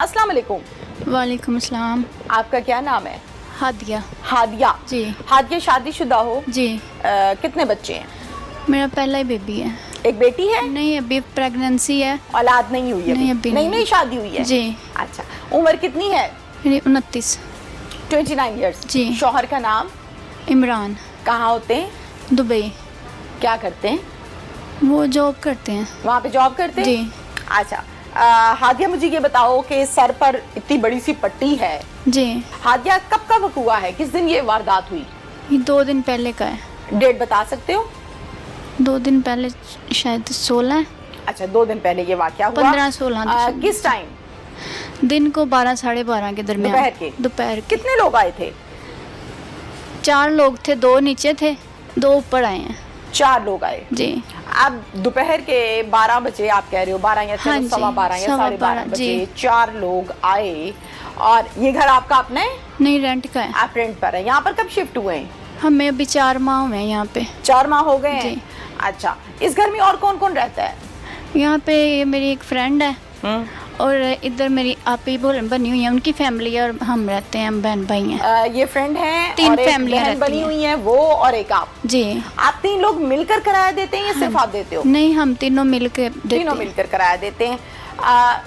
अस्सलाम वालेकुम। वालेकुम अस्सलाम। आपका क्या नाम है? हादिया। हादिया जी। हादिया शादीशुदा हो? जी। कितने बच्चे हैं? मेरा पहला ही बेबी है। एक बेटी है? नहीं, अभी प्रेगनेंसी है। औलाद नहीं हुई है? नहीं, अभी नहीं शादी हुई है? जी। अच्छा, उम्र कितनी है? मेरी 29। 29 ईयर्स। जी। शौहर का नाम? इमरान। कहाँ होते हैं? दुबई। क्या करते हैं? वो जॉब करते हैं। वहाँ पे जॉब करते हैं? जी। अच्छा, हादिया मुझे ये बताओ कि सर पर इतनी बड़ी सी पट्टी है। जी। हादिया कब का वकूआ है? किस दिन ये वारदात हुई? ये 2 दिन पहले का है। डेट बता सकते हो? 2 दिन पहले, शायद 16 है। अच्छा, 2 दिन पहले ये वाकया हुआ। 15-16 किस टाइम? दिन को 12 साढ़े 12 के दरमियान। दोपहर के? दोपहर के। कितने लोग आए थे? 4 लोग थे, 2 नीचे थे, 2 ऊपर आए हैं। 4 लोग आए। जी। अब दोपहर के 12 बजे आप कह रहे हो, 12 या हाँ जी, 12:15 या 12:30 बजे जी। 4 लोग आए। और ये घर आपका अपना है? नहीं, रेंट का है। आप रेंट पर है। यहाँ पर कब शिफ्ट हुए हैं? हमें अभी 4 माह हुए हैं यहाँ पे। 4 माह हो गए हैं? जी। अच्छा, इस घर में और कौन कौन रहता है? यहाँ पे ये मेरी एक फ्रेंड है और इधर मेरी आपी बनी हुई है, उनकी फैमिली है, और हम रहते हैं, हम बहन भाई हैं। ये फ्रेंड है 3 और एक फैमिलियाँ बहन रहती बनी हैं। हुई है, वो और एक आप। जी। आप 3 लोग मिलकर किराया देते हैं या सिर्फ आप देते हो? नहीं, हम तीनों मिल के देते तीनों हैं। मिलकर किराया देते हैं।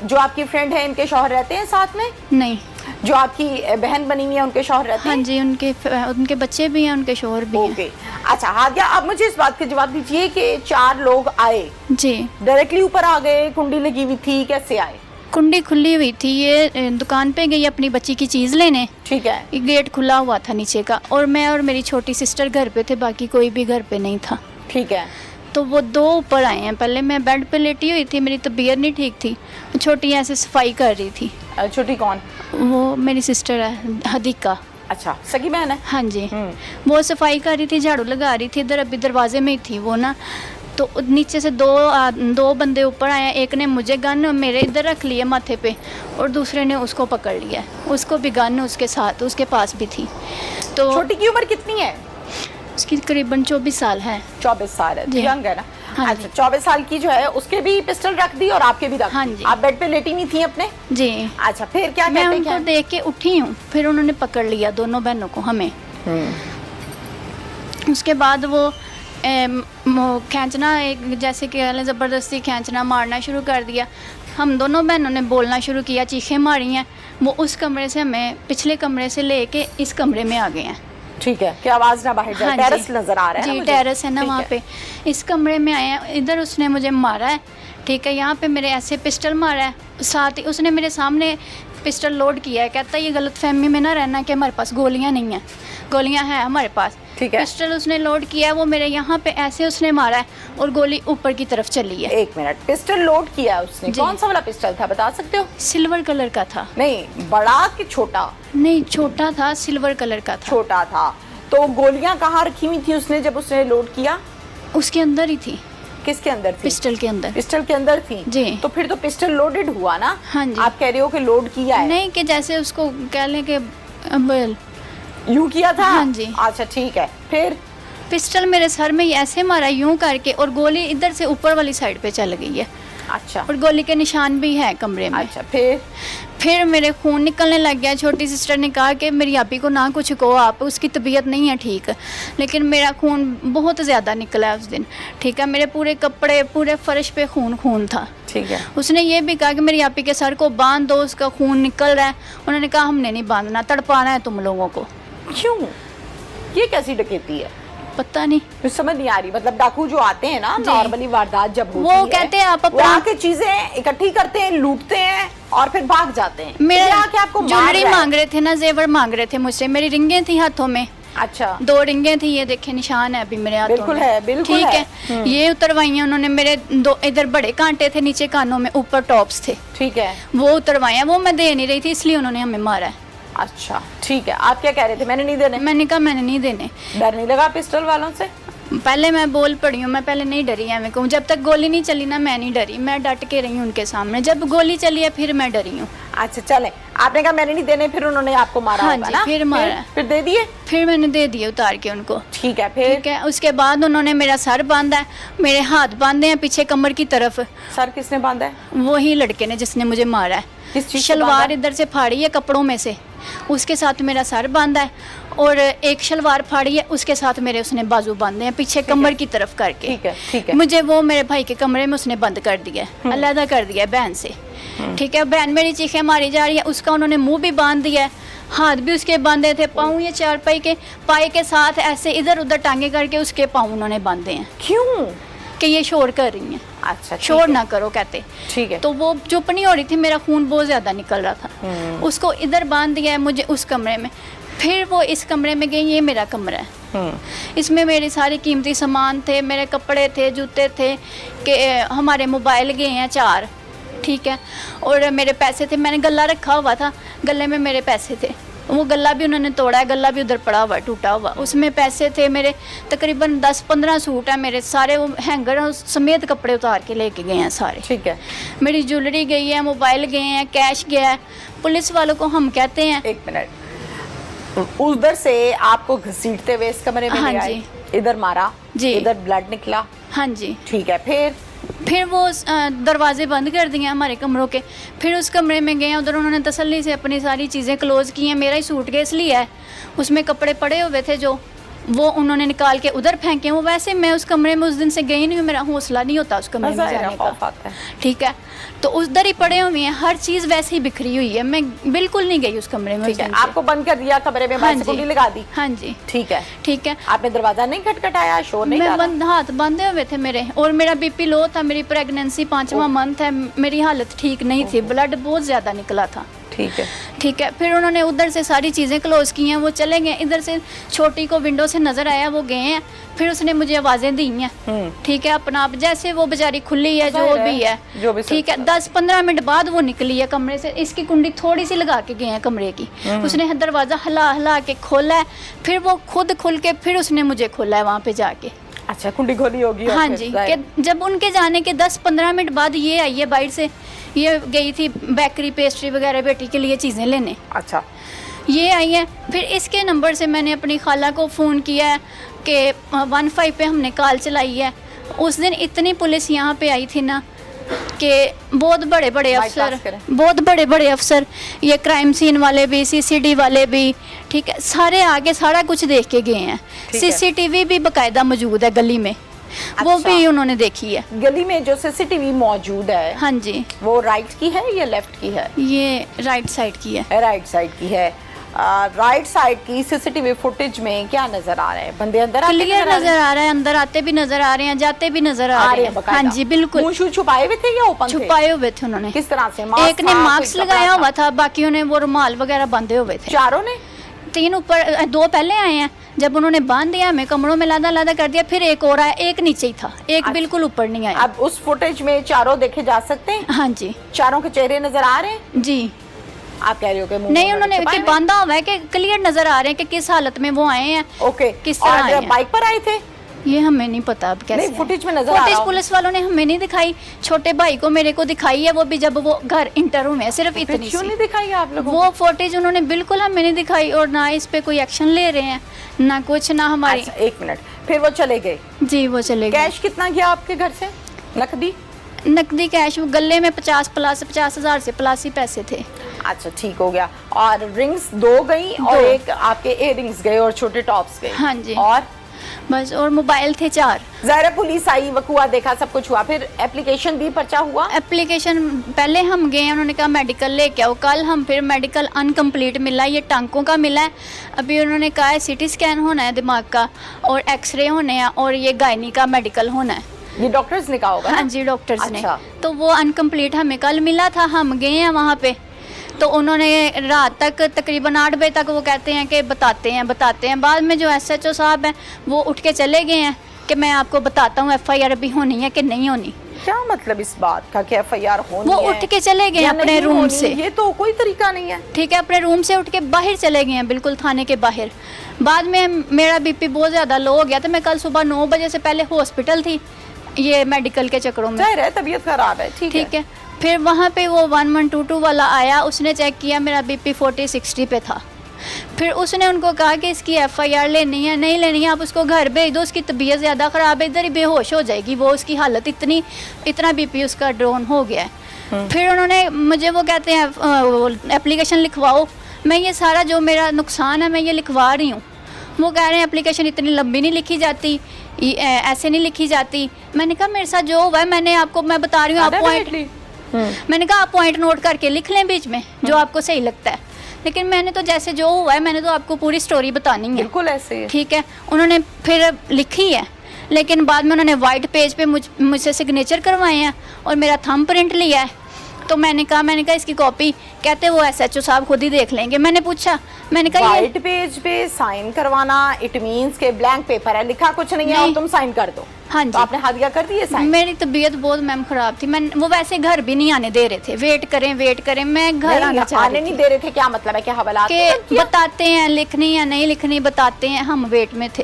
जो आपकी फ्रेंड है, इनके शौहर रहते हैं साथ में? नहीं। जो आपकी बहन बनी हुई है, उनके शौहर रहते हाँ हैं? जी, उनके बच्चे भी हैं, उनके शोहर भी हैं। ओके। अच्छा हादिया, अब मुझे इस बात का जवाब दीजिए कि 4 लोग आए, जी। डायरेक्टली ऊपर आ गए, कुंडी लगी हुई थी, कैसे आए? कुंडी खुली हुई थी, ये दुकान पे गई अपनी बच्ची की चीज़ लेने। ठीक है। ये गेट खुला हुआ था नीचे का, और मैं और मेरी छोटी सिस्टर घर पे थे, बाकी कोई भी घर पे नहीं था। ठीक है। तो वो 2 ऊपर आए हैं। पहले मैं बेड पे लेटी हुई थी, मेरी तबीयत नहीं ठीक थी, छोटी ऐसे सफाई कर रही थी। छोटी कौन? वो मेरी सिस्टर है, हदीका। अच्छा, सगी बहन है? हाँ जी। वो सफाई कर रही थी, झाड़ू लगा रही थी, इधर अभी दरवाजे में ही थी वो ना। तो नीचे से दो बंदे ऊपर आए हैं, एक ने मुझे गन मेरे इधर रख लिया माथे पे, और दूसरे ने उसको पकड़ लिया। उसको भी गन उसके साथ, उसके पास भी थी। तो छोटी की उम्र कितनी है? उसकी करीबन 24 साल है। 24 साल है, जी। यंग है ना? हाँ अच्छा, जी। 24 साल की जो है, उसके भी पिस्टल रख दी और आपके भी रख हाँ दी। जी। आप बेड पे लेटी हुई थी अपने? जी। अच्छा, फिर क्या मैं कहते उनको क्या? देख के उठी हूँ, फिर उन्होंने पकड़ लिया दोनों बहनों को, हमें। उसके बाद वो खींचना, एक जैसे कि ज़बरदस्ती खींचना, मारना शुरू कर दिया। हम दोनों बहनों ने बोलना शुरू किया, चीखें मारी हैं। वो उस कमरे से हमें पिछले कमरे से लेके इस कमरे में आ गए हैं। ठीक है, कि आवाज ना बाहर जाए। हाँ टेरेस जी। नजर आ रहा है जी, ना मुझे? टेरेस है ना ठीक वहाँ पे। इस कमरे में आए हैं, इधर उसने मुझे मारा है। ठीक है, यहाँ पे मेरे ऐसे पिस्टल मारा है, साथ ही उसने मेरे सामने पिस्टल लोड किया है। कहता है ये गलतफहमी में ना रहना कि हमारे पास गोलियाँ नहीं हैं, गोलियाँ हैं हमारे पास। ठीक है। पिस्टल उसने लोड किया है, वो मेरे यहाँ पे ऐसे उसने मारा है, और गोली ऊपर की तरफ चली है। 1 मिनट, पिस्टल लोड किया उसने? जी। कौन सा वाला पिस्टल था, बता सकते हो? सिल्वर कलर का था। नहीं, बड़ा कि छोटा? नहीं, छोटा था, सिल्वर कलर का था। छोटा था। तो गोलियां कहाँ रखी हुई थी उसने जब उसने लोड किया? उसके अंदर ही थी। किसके अंदर थी? पिस्टल के अंदर। पिस्टल के अंदर थी? जी। तो फिर तो पिस्टल लोडेड हुआ ना? हाँ जी। आप कह रहे हो कि लोड किया है? नहीं, कि जैसे उसको कह लें कि यूं किया था? हाँ जी। अच्छा, ठीक है। फिर पिस्टल मेरे सर में ऐसे मारा यूं करके, और गोली इधर से ऊपर वाली साइड पे चल गई है। अच्छा। और गोली के निशान भी हैं कमरे में। अच्छा, फिर मेरे खून निकलने लग गया। छोटी सिस्टर ने कहा कि मेरी आपी को ना कुछ कहो, आप, उसकी तबीयत नहीं है ठीक। लेकिन मेरा खून बहुत ज़्यादा निकला है उस दिन। ठीक है, मेरे पूरे कपड़े, पूरे फर्श पे खून था। ठीक है। उसने ये भी कहा कि मेरी आपी के सर को बांध दो, उसका खून निकल रहा है। उन्होंने कहा हमने नहीं बांधना, तड़पाना है तुम लोगों को। क्यों? ये कैसी डकैती है? पता नहीं, कुछ समझ नहीं आ रही। मतलब डाकू जो आते हैं ना, नॉर्मली वारदात जब होती वो है, कहते हैं आप वो अपना आके चीजें इकट्ठी करते हैं, लूटते हैं और फिर भाग जाते हैं। मेरे ये आके आपको मार ज्वेलरी रहा है। मांग रहे थे ना, जेवर मांग रहे थे मुझसे। मेरी रिंगें थी हाथों में। अच्छा। 2 रिंगें थी, ये देखे निशान है अभी मेरे हाथों बिल्कुल में। है, बिल्कुल ठीक है। है। ये उतरवाई हैं उन्होंने। मेरे 2 इधर बड़े कांटे थे नीचे कानों में, ऊपर टॉप्स थे, ठीक है। वो उतरवाए हैं। वो मैं दे नहीं रही थी, इसलिए उन्होंने हमें मारा है। अच्छा, ठीक है। आप क्या कह रहे थे? मैंने नहीं देने? मैंने कहा मैंने नहीं देने। डर नहीं लगा पिस्टल वालों से? पहले मैं बोल पड़ी हूँ, मैं पहले नहीं डरी है। मैं कहूँ जब तक गोली नहीं चली ना, मैं नहीं डरी, मैं डट के रही हूँ उनके सामने। जब गोली चली है फिर मैं डरी हूँ। अच्छा, चले। आपने कहा मैंने नहीं देने, फिर उन्होंने आपको मारा हाँ होगा जी, ना? फिर मारा। फिर दे दिए? फिर मैंने दे दिए उतार के उनको। ठीक है। फिर? ठीक है। उसके बाद उन्होंने मेरा सर बांधा है, मेरे हाथ बांधे हैं पीछे कमर की तरफ। सर किसने बांधा है? वही लड़के ने जिसने मुझे मारा है। किस चीज़ से बांधा शलवार है? इधर से फाड़ी है कपड़ों में से, उसके साथ मेरा सर बांधा है, और एक शलवार फाड़ी है, उसके साथ मेरे उसने बाजू बांधे हैं पीछे कमर की तरफ करके। ठीक है, ठीक है। मुझे वो मेरे भाई के कमरे में उसने बंद कर दिया है, अलहदा कर दिया है बहन से। ठीक है, बहन मेरी चीखें मारी जा रही है, उसका उन्होंने मुंह भी बांध दिया है, हाथ भी उसके बांधे थे, पाँव ये चारपाई के पाए के साथ ऐसे इधर उधर टांगे करके उसके पाँव उन्होंने बांधे हैं क्यों? कि ये शोर कर रही हैं, अच्छा, ठीक शोर है। ना करो कहते। ठीक है। तो वो चुप नहीं हो रही थी, मेरा खून बहुत ज़्यादा निकल रहा था, उसको इधर बांध दिया है मुझे उस कमरे में। फिर वो इस कमरे में गई, ये मेरा कमरा है, इसमें मेरे सारे कीमती सामान थे, मेरे कपड़े थे, जूते थे, कि हमारे मोबाइल गए हैं 4, ठीक है, और मेरे पैसे थे, मैंने गला रखा हुआ था, गले में मेरे पैसे थे, वो गला भी उन्होंने तोड़ा है, गला भी उधर पड़ा हुआ टूटा हुआ, उसमें पैसे थे मेरे, तकरीबन 10-15 सूट है मेरे सारे, वो हैंगर समेत कपड़े उतार के लेके गए हैं सारे। ठीक है, मेरी ज्वेलरी गई है, मोबाइल गए हैं, कैश गया है। पुलिस वालों को हम कहते हैं, 1 मिनट, उधर से आपको घसीटते हुए इस कमरे में हाँ ले आए, जी। इधर मारा जी। इधर ब्लड निकला, हाँ जी, ठीक है, फिर वो दरवाजे बंद कर दिए हमारे कमरों के, फिर उस कमरे में गए, उधर उन्होंने तसल्ली से अपनी सारी चीज़ें क्लोज़ की हैं, मेरा ही सूटकेस लिया है, उसमें कपड़े पड़े हुए थे जो, वो उन्होंने निकाल के उधर फेंके। वो वैसे मैं उस कमरे में उस दिन से गई नहीं हूँ, मेरा हौसला नहीं होता उस कमरे में जाने का, ठीक है, तो उधर ही पड़े हुए हैं, हर चीज़ वैसे ही बिखरी हुई है, मैं बिल्कुल नहीं गई उस कमरे में। ठीक है, आपको बंद कर दिया कमरे में, हाँ बाहर से कुंडी लगा दी। हाँ जी, ठीक है, ठीक है, आपने दरवाजा नहीं खटखटाया, शोर नहीं मैं डाला? बंद हाथ बांधे हुए थे मेरे, और मेरा बीपी लो था, मेरी प्रेगनेंसी 5वां मंथ है, मेरी हालत ठीक नहीं थी, ब्लड बहुत ज़्यादा निकला था। ठीक है, ठीक है, फिर उन्होंने उधर से सारी चीज़ें क्लोज़ की हैं, वो चले गए, इधर से छोटी को विंडो से नज़र आया, वो गए हैं, फिर उसने मुझे आवाज़ें दी हैं, ठीक है, अपना आप जैसे वो बेचारी खुली है जो भी है, ठीक है, 10-15 मिनट बाद वो निकली है कमरे से, इसकी कुंडी थोड़ी सी लगा के गए हैं कमरे की, उसने दरवाज़ा हिला के खोला है, फिर वो खुद खुल के फिर उसने मुझे खोला है वहाँ पे जाके। अच्छा, कुंडी खोली होगी। हाँ जी, कि जब उनके जाने के 10-15 मिनट बाद ये आई है बाहर से, ये गई थी बेकरी पेस्ट्री वगैरह बेटी के लिए चीज़ें लेने, अच्छा, ये आई है, फिर इसके नंबर से मैंने अपनी खाला को फ़ोन किया है कि 15 पे हमने कॉल चलाई है। उस दिन इतनी पुलिस यहाँ पे आई थी ना कि बहुत बड़े बड़े अफसर, ये क्राइम सीन वाले भी, सीसीडी वाले भी, ठीक है, सारे आगे सारा कुछ देख के गए हैं, सीसीटीवी भी बाकायदा मौजूद है गली में, वो भी उन्होंने देखी है। गली में जो सीसीटीवी मौजूद है, हाँ जी, वो राइट की है या लेफ्ट की है? ये राइट साइड की है। राइट साइड की है। राइट साइड की सीसीटीवी फुटेज में क्या नजर आ रहा है? बंदे अंदर क्लियर नजर आ रहा है, अंदर आते भी नजर आ रहे हैं, जाते भी नजर आ रहे हैं। हाँ जी, बिल्कुल। मुंह छुपाए हुए थे या ओपन थे? छुपाए हुए थे उन्होंने। किस तरह से? एक ने मास्क लगाया हुआ था, बाकियों ने वो रुमाल वगैरह बांधे हुए थे। चारों ने? 3 ऊपर, 2 पहले आए हैं, जब उन्होंने बांध दिया हमें कमरों में लादा कर दिया, फिर एक और आया, एक नीचे ही था, एक बिल्कुल ऊपर नहीं आया। अब उस फुटेज में चारों देखे जा सकते हैं? हाँ जी, चारों के चेहरे नजर आ रहे हैं? जी। आप कह रहे हो कि नहीं, उन्होंने बांधा हुआ है कि क्लियर नजर आ रहे हैं कि किस हालत में वो आए हैं। ओके, किस तरह आए हैं। बाइक पर आए थे? ये हमें नहीं पता अब कैसे। नहीं, फुटेज में नजर आ रहा है। पुलिस वालों ने हमें नहीं दिखाई, छोटे भाई को मेरे को दिखाई है, वो भी जब वो घर इंटर हुए हैं, सिर्फ इतनी क्यों नहीं दिखाई आप लोगों? वो फुटेज उन्होंने बिल्कुल हमें नहीं दिखाई, और ना इस पे कोई एक्शन ले रहे हैं, ना कुछ, ना हमारी। 1 मिनट, फिर वो चले गए? जी, वो चले गए। कैश कितना गया आपके घर से? नकदी कैश गले में 50,000 से प्लस ही पैसे थे। अच्छा, ठीक हो गया। और रिंग्स 2 गई और एक आपके इयररिंग्स गए और छोटे टॉप्स गए? हाँ जी, और बस, और मोबाइल थे 4। ज़ाहिर है पुलिस आई, वकुआ देखा, सब कुछ हुआ, फिर एप्लीकेशन दी, पर्चा हुआ? एप्लीकेशन पहले हम गए, उन्होंने कहा मेडिकल लेके आओ, कल हम फिर मेडिकल अनकम्प्लीट मिला, ये टांकों का मिला है, अभी उन्होंने कहा है CT स्कैन होना है दिमाग का, और एक्सरे होने हैं, और ये गायनी का मेडिकल होना है। ये डॉक्टर्स ने कहा होगा? हाँ जी, डॉक्टर्स ने। अच्छा। तो वो अनकम्प्लीट हमें कल मिला था, हम गए हैं वहाँ पे, तो उन्होंने रात तक तकरीबन 8 बजे तक वो कहते हैं कि बताते हैं। बाद में जो SHO साहब हैं वो उठ के चले गए हैं कि मैं आपको बताता हूँ FIR अभी होनी है कि नहीं होनी। क्या मतलब इस बात का कि FIR होनी वो है? उठ के चले गए अपने रूम से। ये तो कोई तरीका नहीं है। ठीक है, अपने रूम से उठ के बाहर चले गए हैं, बिल्कुल थाने के बाहर। बाद में मेरा BP बहुत ज़्यादा लो हो गया था, मैं कल सुबह 9 बजे से पहले हॉस्पिटल थी, ये मेडिकल के चक्करों में। जाहिर है तबीयत खराब है, ठीक है। फिर वहाँ पे वो 1122 वाला आया, उसने चेक किया, मेरा BP 40-60 पे था। फिर उसने उनको कहा कि इसकी FIR लेनी है, नहीं लेनी है, आप उसको घर भेज दो, उसकी तबीयत ज़्यादा ख़राब है, इधर ही बेहोश हो जाएगी वो, उसकी हालत इतना BP उसका डाउन हो गया है। फिर उन्होंने मुझे वो कहते हैं एप्लीकेशन लिखवाओ। मैं ये सारा जो मेरा नुकसान है मैं ये लिखवा रही हूँ। वो कह रहे हैं एप्लीकेशन इतनी लंबी नहीं लिखी जाती, ऐसे नहीं लिखी जाती। मैंने कहा मेरे साथ जो हुआ है मैंने आपको, मैं बता रही हूँ आप पॉइंट, मैंने कहा आप पॉइंट नोट करके लिख लें बीच में जो आपको सही लगता है। लेकिन मैंने तो जैसे जो हुआ है मैंने तो आपको पूरी स्टोरी बतानी है। बिल्कुल ऐसे ही है। ठीक है, उन्होंने फिर लिखी है, लेकिन बाद में उन्होंने वाइट पेज पे मुझसे सिग्नेचर करवाए हैं और मेरा थंब प्रिंट लिया है। तो मैंने कहा इसकी कॉपी, कहते वो एसएचओ साहब खुद ही देख लेंगे। मैंने पूछा, मैंने कहा वाइट पेज पे साइन करवाना इट मींस के ब्लैंक पेपर है, लिखा कुछ नहीं है और तुम साइन कर दो। हाँ जी। तो आपने हाथ क्या कर दिए साइन? मेरी तबीयत बहुत मैम खराब थी। मैं वो वैसे घर भी नहीं आने दे रहे थे, वेट करें मैं घर आना चाह आने नहीं दे रहे थे। क्या मतलब है कि हवालात के बताते हैं लिखनी या नहीं लिखनी, बताते हैं, हम वेट में थे।